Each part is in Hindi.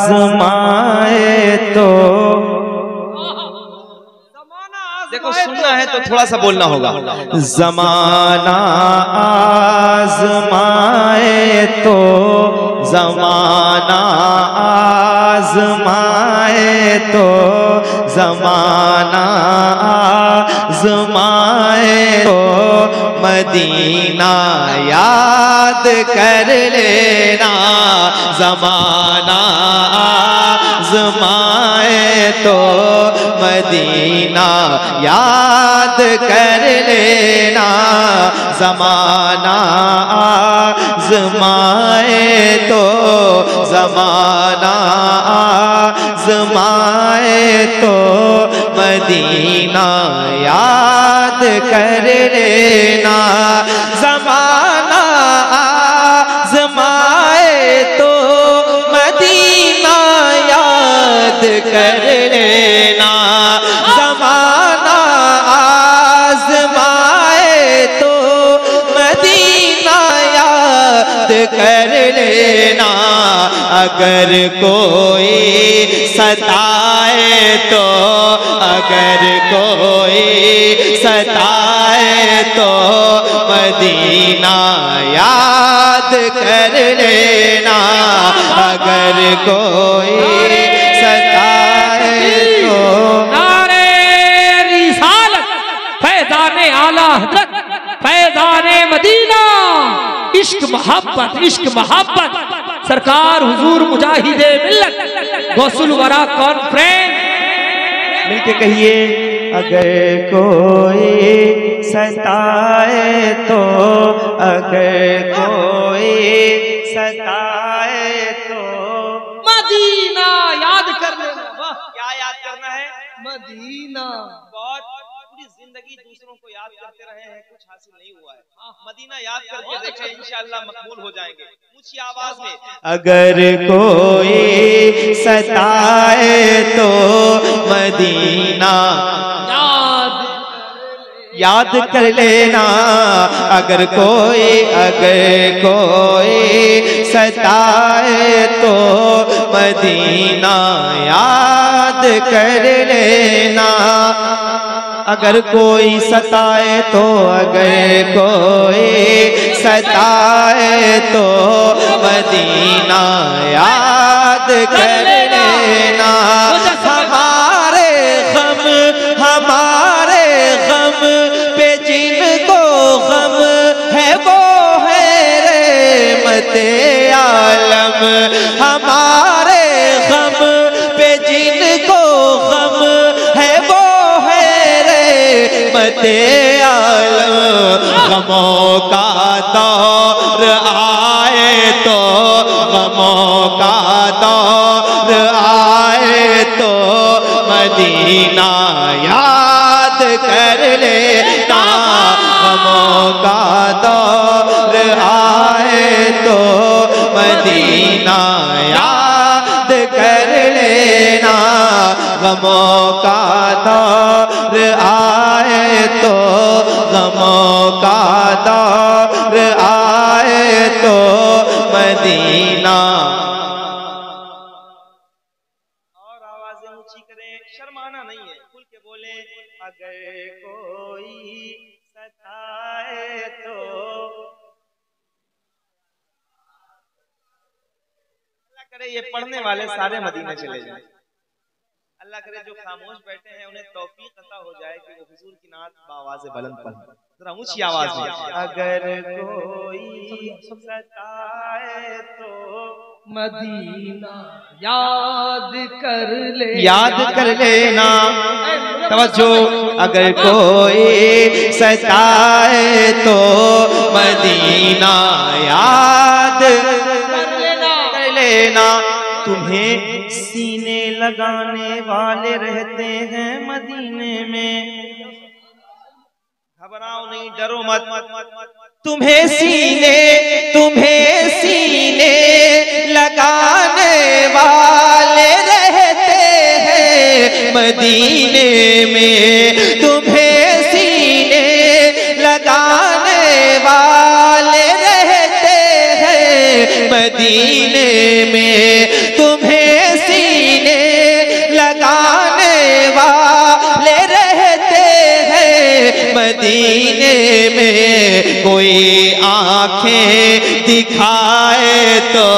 आज़माए तो देखो, सुनना है तो थोड़ा सा बोलना होगा। ज़माना आज़माए तो, ज़माना आज़माए तो, ज़माना आज़माए तो मदीना याद कर लेना। ज़माना आज़माए तो मदीना याद कर लेना। ज़माना आज़माए तो, ज़माना आज़माए तो मदीना याद कर लेना। ज़माना आज़माए तो मदीना याद कर लेना। ज़माना आज़माए तो मदीना याद कर लेना। अगर कोई सताए तो, अगर कोई सताए तो मदीना याद कर लेना। अगर कोई सताए तो नारे रिसालत, फैज़ाने आला हज़रत, फैज़ाने मदीना। इश्क मोहब्बत, इश्क मोहब्बत। सरकार हुजूर मुजाहिदे मिल्लत गौसुल वरा कॉन्फ्रेंस। मिलके कहिए, अगर कोई सताए तो, अगर कोई सताए तो मदीना याद कर लेना। वाह, क्या याद करना है? मदीना। बहुत पूरी जिंदगी दूसरों को याद करते रहे हैं, कुछ हासिल नहीं हुआ है। मदीना याद करके देखें, इंशाअल्लाह मकबूल हो जाएंगे। ऊंची आवाज में, अगर कोई सताए तो मदीना याद कर लेना। अगर कोई सताए तो मदीना याद कर लेना। अगर कोई सताए तो, अगर कोई सताए तो मदीना याद कर लेना। हमारे गम पे जिनको गम है वो है रहमते आलम। हमारे गम पे जिनको गम है वो है रहमते आलम। गमों का दौर आए तो, गमों का दौर आए तो मदीना याद कर लेना। गमों का दौर आए तो मदीना याद कर लेना। गमों का दौर आए तो, गमों का दौर आए तो मदीना। शर्माना नहीं है, खुल के बोले। अगर कोई सताए तो, अल्लाह करे ये पढ़ने वाले सारे मदीने चले जाएं। अल्लाह करे जो खामोश बैठे हैं उन्हें तौफीक अता हो जाए कि वो हुजूर की नात बावाज़े बुलंद पढ़ें, जरा ऊंची आवाज में। अगर कोई सताए तो मदीना याद कर ले, याद कर लेना। तवज्जो, अगर कोई सताए तो मदीना याद कर लेना। तुम्हें सीने लगाने वाले रहते हैं मदीने में, घबराओ नहीं, डरो मत। तुम्हें सीने लगाने वाले रहते हैं मदीने में। तुम्हें सीने लगाने वाले रहते हैं मदीने में। मदीने में कोई आंखें दिखाए तो,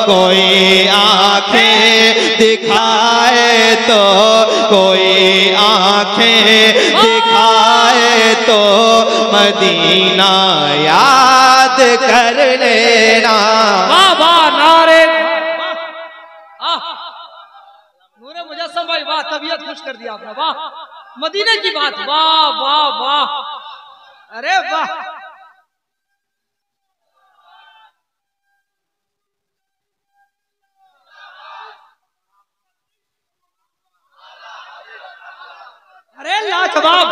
कोई आंखें दिखाए तो, कोई आंखें दिखाए तो मदीना याद कर लेना। बाबा नारे नूरे मुजस्सम भाई, वाह, तबीयत खुश कर दिया आपने, वाह, मदीने की बात, वाह वाह वाह, अरे वाह। अरे लाजवाब,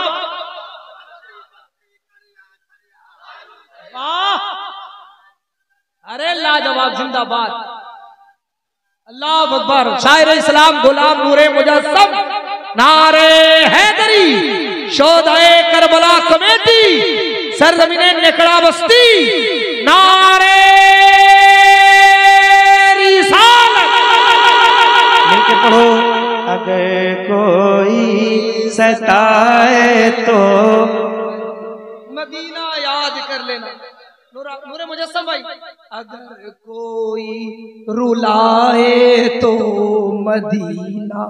वाह, अरे लाजवाब, जिंदाबाद, अल्लाह अकबर। शायर इस्लाम गुलाम नूरे मुजस्सम, नारे हैदरी, शोधाए करबला कमेटी, सरजमीने नेकड़ा बस्ती, नारे रिसालत। मिलके पढ़ो। अगर कोई सताए तो मदीना याद कर लेना। नूरे मुजस्सम भाई, अगर कोई रुलाए तो मदीना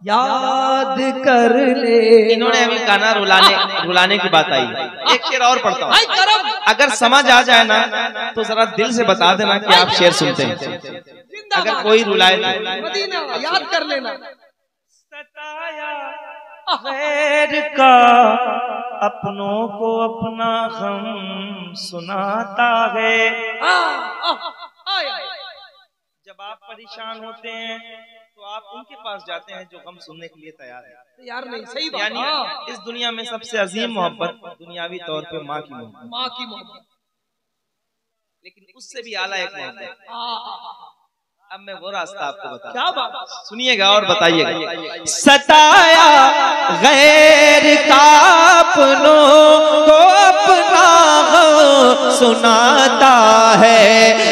याद कर ले। इन्होंने अभी गाना रुलाने की बात आई। एक शेर और पढ़ता हूँ, अगर समझ आ जाए ना तो जरा दिल से बता देना कि आप शेर सुनते हैं। अगर कोई रुलाए तो मदीना याद कर लेना। सताया गैर का अपनों को अपना गम सुनाता है। जब आप परेशान होते हैं तो आप उनके पास जाते हैं जो गम सुनने के लिए तैयार है। यार नहीं, सही बात। यानी इस दुनिया में सबसे अजीम मोहब्बत दुनियावी तौर पे माँ की मोहब्बत, माँ की मोहब्बत, लेकिन उससे भी आला एक मोहब्बत। अब मैं वो रास्ता आपको बता, क्या बात, सुनिएगा और बताइएगा। सताया गैर का अपनों को अपना गम सुनाता है,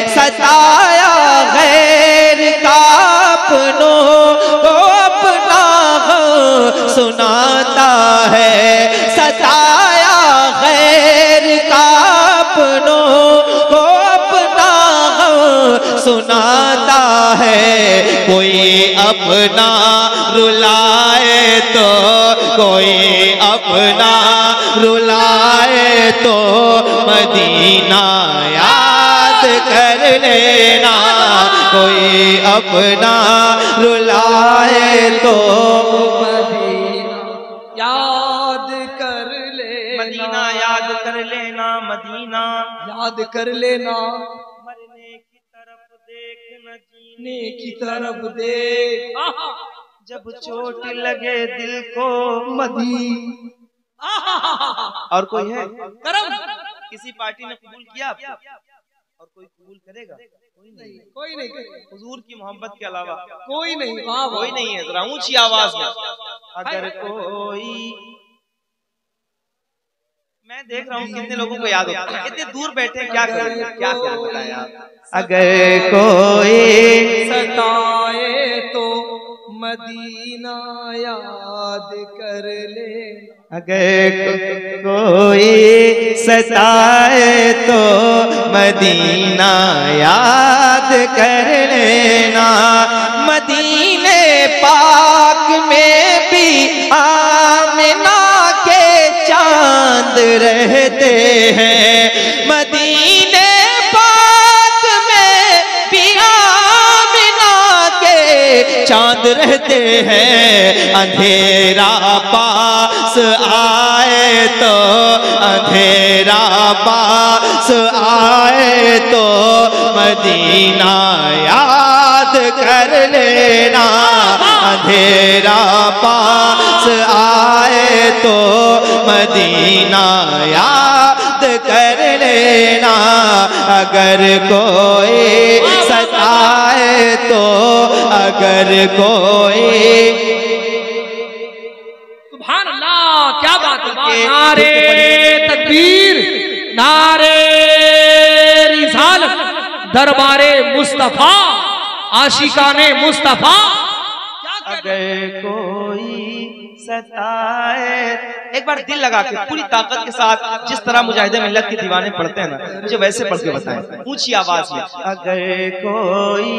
सताया गैर का अपनों को अपना गम सुनाता है, सताया गैर का अपनों को अपना गम सुनाता है। कोई अपना रुलाए तो, कोई अपना रुलाए तो मदीना याद कर लेना। कोई अपना रुलाए तो मदीना याद कर ले, मदीना याद कर लेना, मदीना याद कर लेना। मरने की तरफ देख न ने की तरफ देख, जब चोट लगे दिल को मदी। और कोई है करम, किसी पार्टी ने कबूल किया और कोई कबूल करेगा? कोई नहीं, कोई नहीं करेगा। हुजूर की मोहब्बत के अलावा कोई नहीं, वाह कोई नहीं है। जरा ऊंची आवाज में, अगर कोई, मैं देख रहा हूँ कितने लोगों को याद होता है, इतने दूर बैठे हैं, क्या करें क्या करें बताएं आप। अगर कोई सताए तो मदीना याद कर ले, अगर कोई सताए तो मदीना याद कर लेना। मदीने पाक में भी आमिना के चांद रहते हैं, मदीने पाक में भी आमिना के चांद रहते हैं। अंधेरा पास आए तो, अंधेरा पास आए तो मदीना याद कर लेना। अंधेरा पास आए तो मदीना याद कर लेना। अगर कोई सताए तो, अगर कोई, सुभान अल्लाह, क्या बात है। नारे तकबीर, नारे रिसालत, दरबारे मुस्तफा, आशिकाने मुस्तफा। अगर कोई सताए। एक बार दिल लगा के पूरी ताकत के साथ जिस तरह मुजाहिदे मिल्लत के दीवाने पढ़ते हैं ना, मुझे वैसे पढ़ के बताएं ऊंची आवाज में। अगर कोई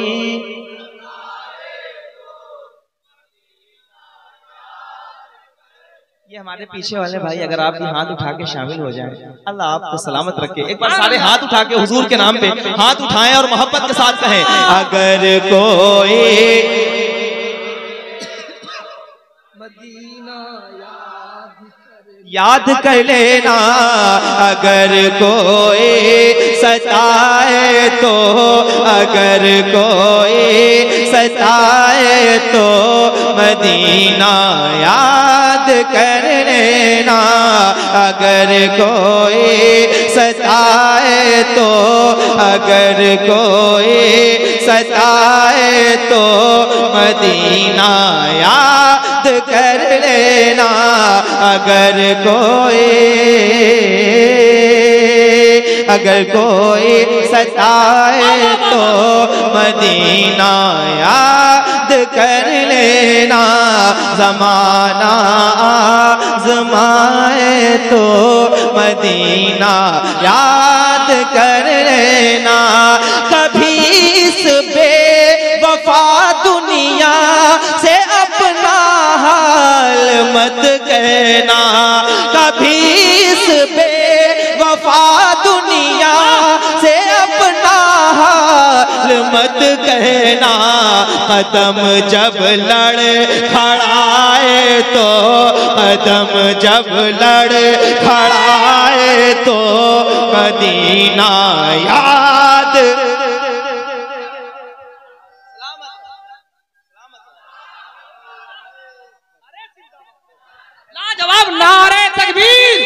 ये हमारे पीछे वाले भाई अगर आप भी हाथ उठा के शामिल हो जाएं, अल्लाह आपको सलामत रखे। एक बार सारे हाथ उठा के हुजूर के नाम पे हाथ उठाएं और मोहब्बत के साथ कहें, अगर कोई मदीना याद कर लेना, अगर कोई सताए तो, अगर कोई सताए तो मदीना याद कर लेना, अगर कोई सताए तो, अगर कोई सताए तो मदीना याद कर लेना, अगर कोई सताए तो मदीना याद कर लेना, ज़माना आज़माए तो मदीना याद कर लेना, कभी इस बेवफा दुनिया से अपना हाल मत कहना, कभी इस बेवफा दुनिया से अपना हाल मत कहना, कदम जब लड़ खड़ाए तो, कदम जब लड़ खड़ाए तो मदीना याद। लाजवाब नारे तकबीर,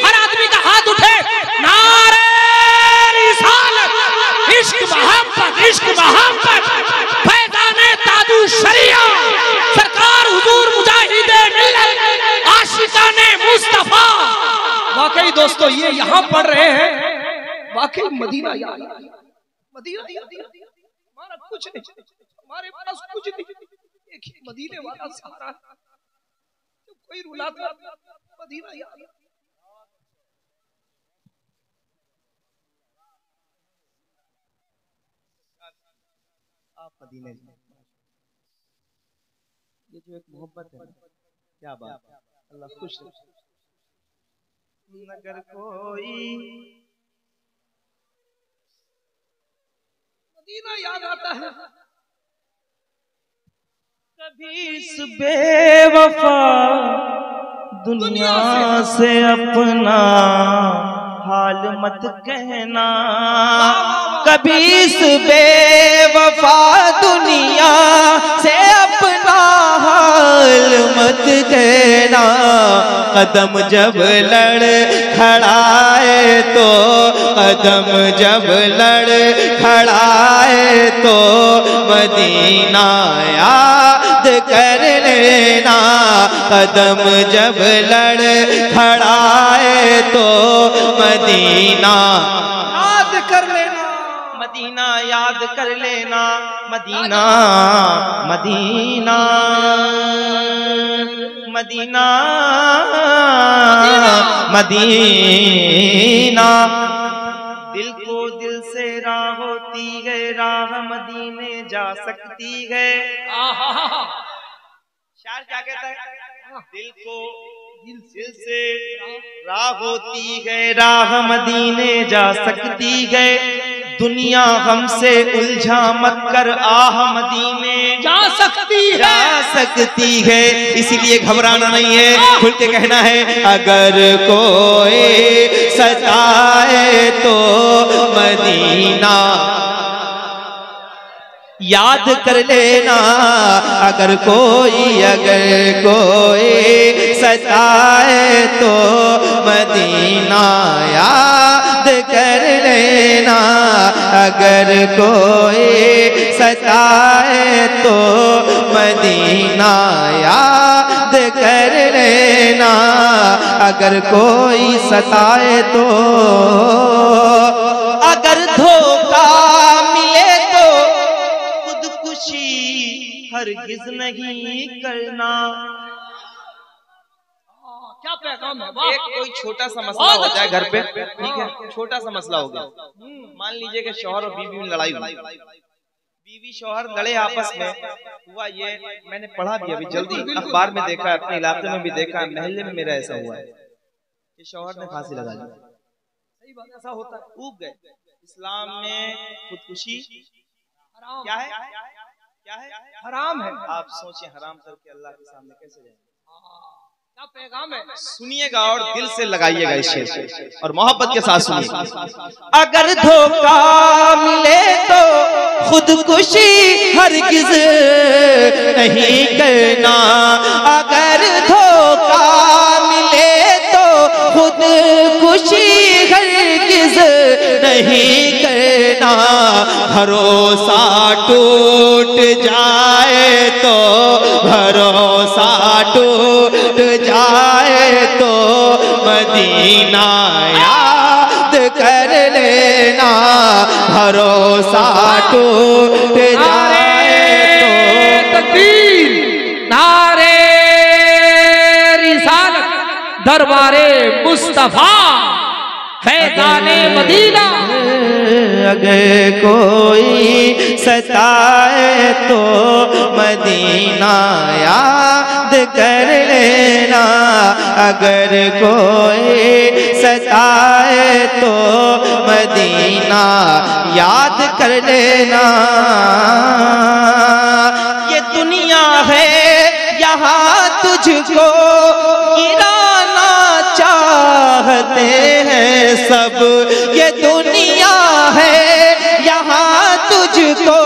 हर आदमी का हाथ उठे, नारे रिसालत, इश्क मोहब्बत, इश्क मोहब्बत, फैज़ाने ताजु शरिया, सरकार हुजूर मुजाहिदे मिल्लत, आशिकाने मुस्तफा। वाकई दोस्तों ये यहाँ पढ़ रहे हैं, वाकई मदीना याद, मदीना याद, हमारा कुछ नहीं, हमारे पास कुछ नहीं, एक ही मदीने वाला सहारा, कोई रुलाता मदीना याद। आप मदीने, ये जो एक मोहब्बत है, क्या बात, अल्लाह खुश रखे। अगर कोई मदीना याद आता है, कभी इस बेवफा दुनिया से अपना हाल मत कहना, कभी इस बेवफा दुनिया से अपना हाल मत कहना, कदम जब लड़ खड़ाए तो, कदम जब लड़ खड़ाए तो मदीना याद कर लेना, कदम जब लड़ खड़ाए तो मदीना याद कर लेना, मदीना याद कर लेना, मदीना मदीना मदीना मदीना, दिल को दिल से राह होती है, राह मदीने जा सकती है। शायर क्या कहता है, दिल को दिल से राह होती है, राह मदीने जा सकती है, दुनिया हमसे उलझा मत कर, आह मदीने जा सकती है, जा सकती है, इसीलिए घबराना नहीं है, खुल के कहना है, अगर कोई सताए तो मदीना याद कर लेना, अगर कोई सताए तो मदीना याद कर लेना, अगर कोई सताए तो मदीना याद कर लेना, अगर कोई सताए तो, अगर धोखा मिले तो खुदकुशी हरगिज नहीं करना, पैगाम है। वाह। एक कोई छोटा सा मसला हो जाए घर पे, ठीक है, छोटा सा मसला हो गया, मान लीजिए कि शौहर और बीवी में लड़ाई हुई, बीवी शौहर लड़े आपस में, हुआ ये, मैंने पढ़ा भी अभी जल्दी अखबार में देखा, अपने इलाके में भी देखा, महल्ले में मेरा ऐसा हुआ है कि शौहर ने फांसी लगा ली। सही बात, ऐसा होता है। ऊब गए। इस्लाम में खुदकुशी हराम क्या है? क्या है? हराम है। आप सोचिए, हराम करके अल्लाह के सामने कैसे जाएंगे? क्या पैगाम है? सुनिएगा और दिल से लगाइएगा इस शेर को और मोहब्बत के साथ सुनिए। अगर धोखा मिले तो खुदकुशी हरगिज नहीं करना, अगर धोखा मिले तो खुदकुशी हरगिज नहीं करना, भरोसा टूट जाए तो, भरोसा टूट जाए तो मदीना याद कर लेना, भरोसा टूट जाए तो। तकबीर, नारे रिसालत, दरबारे मुस्तफा, फैज़ाने मदीना। अगर कोई सताए तो मदीना याद कर लेना, अगर कोई सताए तो मदीना याद कर लेना। ये दुनिया है यहाँ तुझको गिराना चाहते हैं सब, ये दुनिया है यहाँ तुझको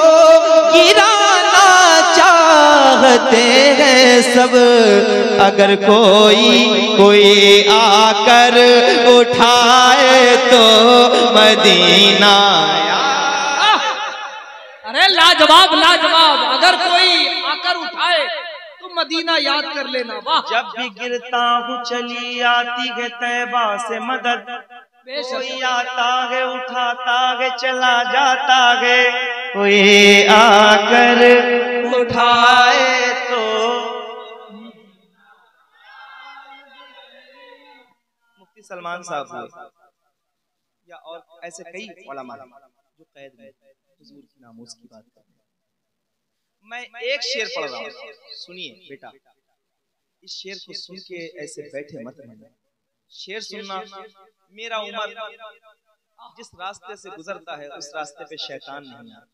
गिराना चाहते हैं सब, अगर कोई आकर उठाए तो मदीना। अरे लाजवाब लाजवाब, अगर कोई आकर उठाए तो मदीना याद कर लेना। वाह। जब भी गिरता हूँ चली आती है तैबा से मदद, कोई आता है उठाता है चला जाता है, कोई आकर उठाए तो। मुफ्ती सलमान साहब या और ऐसे कई उलमा जो कैद में हुजूर की नामूस की बात कर रहे हैं। मैं एक शेर पढ़ रहा हूँ, सुनिए बेटा, इस शेर को सुन के ऐसे बैठे मत रहना। शेर सुनना, मेरा उम्र जिस रास्ते से गुजरता है उस रास्ते पे शैतान नहीं आता,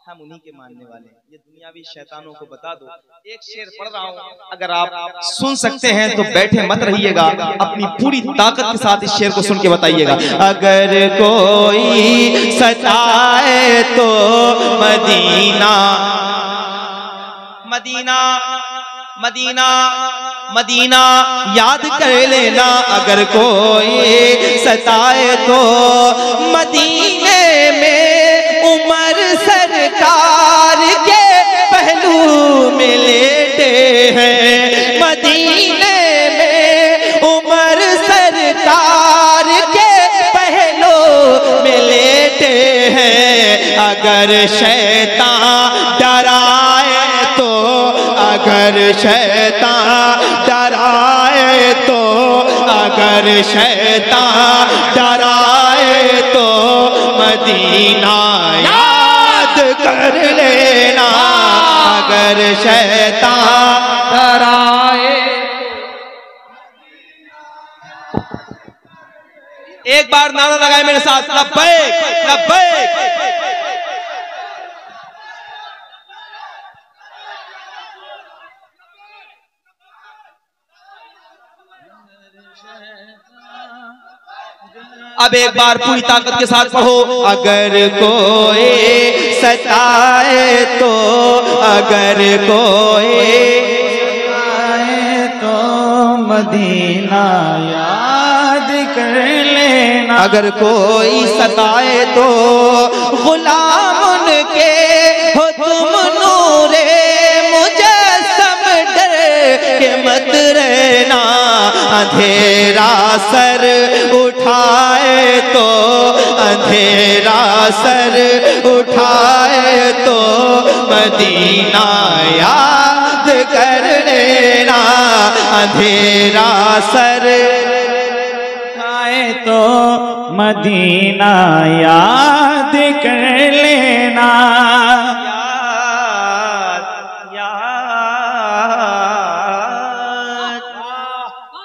हम उन्हीं के मानने वाले हैं। ये दुनियावी शैतानों को बता दो। एक शेर पढ़ रहा हूँ, अगर आप सुन सकते हैं तो बैठे मत रहिएगा, अपनी पूरी ताकत के साथ इस शेर को सुन के बताइएगा। अगर कोई सताए तो मदीना, मदीना, मदीना, मदीना याद कर लेना, अगर कोई सताए तो मदीने में उमर सरकार के पहलू में लेटे हैं, मदीने में उमर सरकार के पहलू में लेटे हैं, अगर शैतान डराए तो, अगर शैतान डराए तो, अगर शैतान डराए तो मदीना याद कर लेना, अगर शैतान डराए। एक बार नारा लगाए मेरे साथ, लब्बैक लब्बैक। अब एक बार पूरी ताकत के साथ पढ़ो। अगर कोई सताए तो, अगर कोई सताए तो मदीना याद कर लेना, अगर कोई सताए तो गुलाम उनके हो तुम नूरे मुजस्सम डर के मत रहना, अंधेरा सर उठाए तो, अंधेरा सर उठाए तो मदीना याद कर लेना, अंधेरा सर आए तो मदीना याद कर लेना।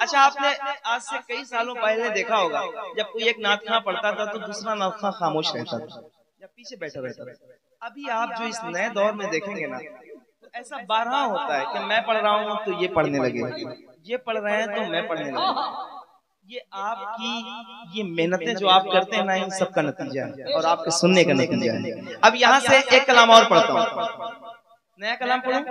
अच्छा, आपने आज से कई सालों पहले देखा होगा जब कोई एक नातखा पढ़ता था तो दूसरा नातखा खामोश रहता था या पीछे बैठा रहता था। अभी आप जो इस नए दौर में देखेंगे ना, तो ऐसा बारहा होता है कि मैं पढ़ रहा हूँ तो ये पढ़ने लगे, ये पढ़ रहे हैं तो मैं पढ़ने लगे। ये आपकी ये मेहनतें जो आप करते हैं ना, इन सब का नतीजा है और आपके सुनने का नतीजा है। अब यहाँ से एक कलाम और पढ़ता हूँ, नया कलाम पढ़ूं।